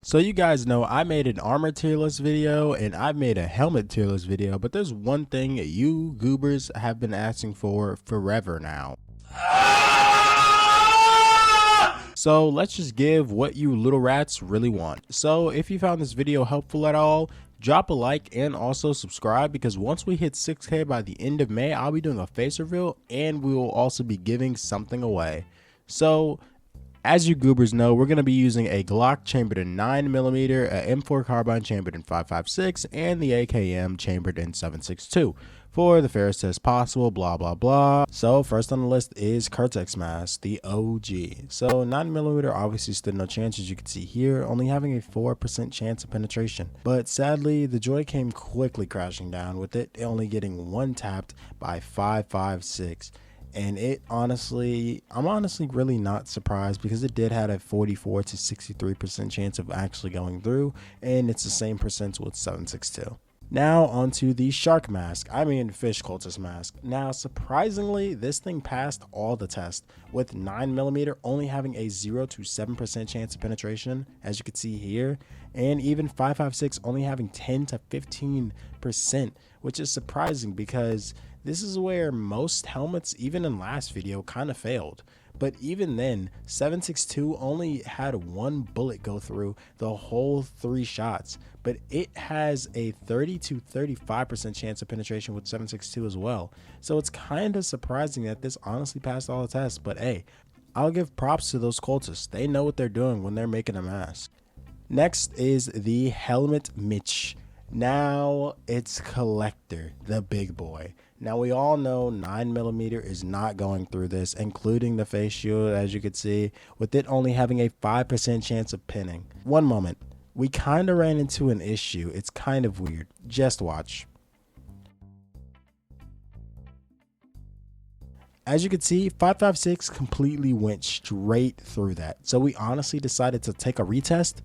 So you guys know I made an armor tier list video and I've made a helmet tier list video, but there's one thing you goobers have been asking for forever now. So let's just give what you little rats really want. So if you found this video helpful at all, drop a like and also subscribe, because once we hit 6K by the end of May, I'll be doing a face reveal and we will also be giving something away. So as you goobers know, we're going to be using a Glock chambered in 9mm, a M4 carbine chambered in 5.56, and the AKM chambered in 7.62 for the fairest test possible, blah blah blah. So first on the list is Krtek Mask, the OG. So 9mm obviously stood no chance, as you can see here, only having a 4% chance of penetration. But sadly, the joy came quickly crashing down, with it only getting one tapped by 5.56. And I'm honestly really not surprised, because it did have a 44 to 63% chance of actually going through, and it's the same percent with 7.62. Now onto the fish Cultist mask. Now surprisingly, this thing passed all the tests, with 9mm only having a 0 to 7% chance of penetration, as you can see here, and even 5.56 only having 10 to 15%, which is surprising because this is where most helmets, even in last video, kind of failed. But even then, 7.62 only had one bullet go through the whole 3 shots, but it has a 30 to 35% chance of penetration with 7.62 as well. So it's kind of surprising that this honestly passed all the tests, but hey, I'll give props to those cultists. They know what they're doing when they're making a mask. Next is the helmet Mich. Now it's Collector, the big boy. Now we all know 9mm is not going through this, including the face shield, as you can see, with it only having a 5% chance of pinning. One moment, we kind of ran into an issue. It's kind of weird. Just watch. As you can see, 5.56 completely went straight through that. So we honestly decided to take a retest,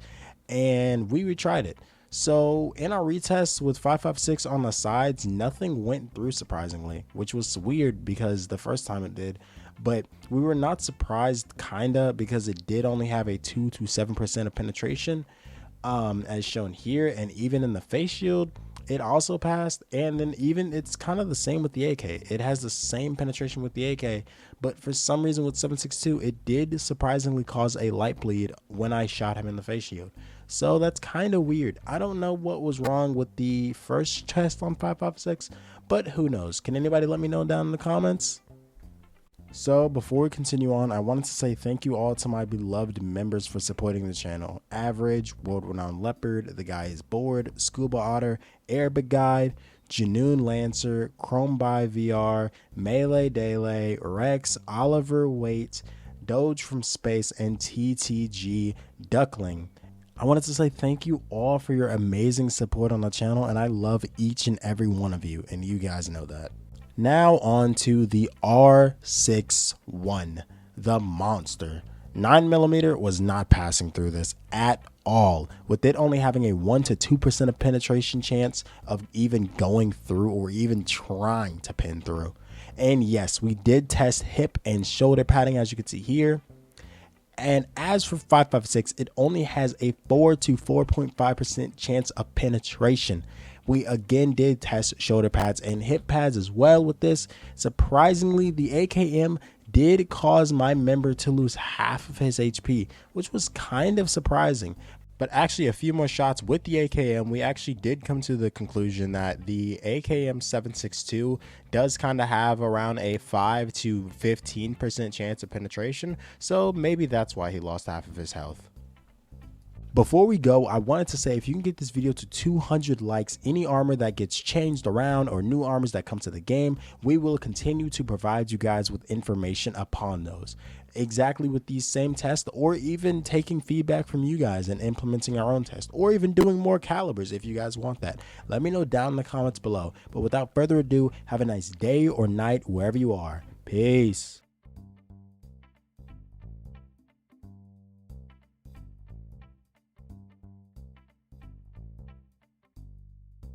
and we retried it. So in our retest with 5.56 on the sides, nothing went through, surprisingly, which was weird because the first time it did. But we were not surprised, kinda, because it did only have a 2 to 7% of penetration, as shown here. And even in the face shield, it also passed. And then even it's kind of the same with the AK. It has the same penetration with the AK, but for some reason with 7.62, it did surprisingly cause a light bleed when I shot him in the face shield. So that's kind of weird. I don't know what was wrong with the first test on 5.56, but who knows? Can anybody let me know down in the comments? So before we continue on, I wanted to say thank you all to my beloved members for supporting the channel. Average, World Renowned Leopard, The Guy Is Bored, Scuba Otter, Arabic Guide, Janoon Lancer, Chrome by VR, Melee Dele, Rex, Oliver Waite, Doge from Space, and TTG Duckling. I wanted to say thank you all for your amazing support on the channel, and I love each and every one of you, and you guys know that. Now on to the R61, the monster. 9mm was not passing through this at all, with it only having a 1 to 2% of penetration chance of even going through or even trying to pin through. And yes, we did test hip and shoulder padding, as you can see here. And as for 5.56, it only has a 4 to 4.5% chance of penetration. We again did test shoulder pads and hip pads as well with this. Surprisingly, the AKM did cause my member to lose half of his HP, which was kind of surprising. But actually, a few more shots with the AKM, we actually did come to the conclusion that the AKM 7.62 does kind of have around a 5 to 15% chance of penetration. So maybe that's why he lost half of his health. Before we go, I wanted to say, if you can get this video to 200 likes, any armor that gets changed around or new armors that come to the game, we will continue to provide you guys with information upon those. Exactly with these same tests, or even taking feedback from you guys and implementing our own test, or even doing more calibers if you guys want that. Let me know down in the comments below. But without further ado, have a nice day or night wherever you are. Peace.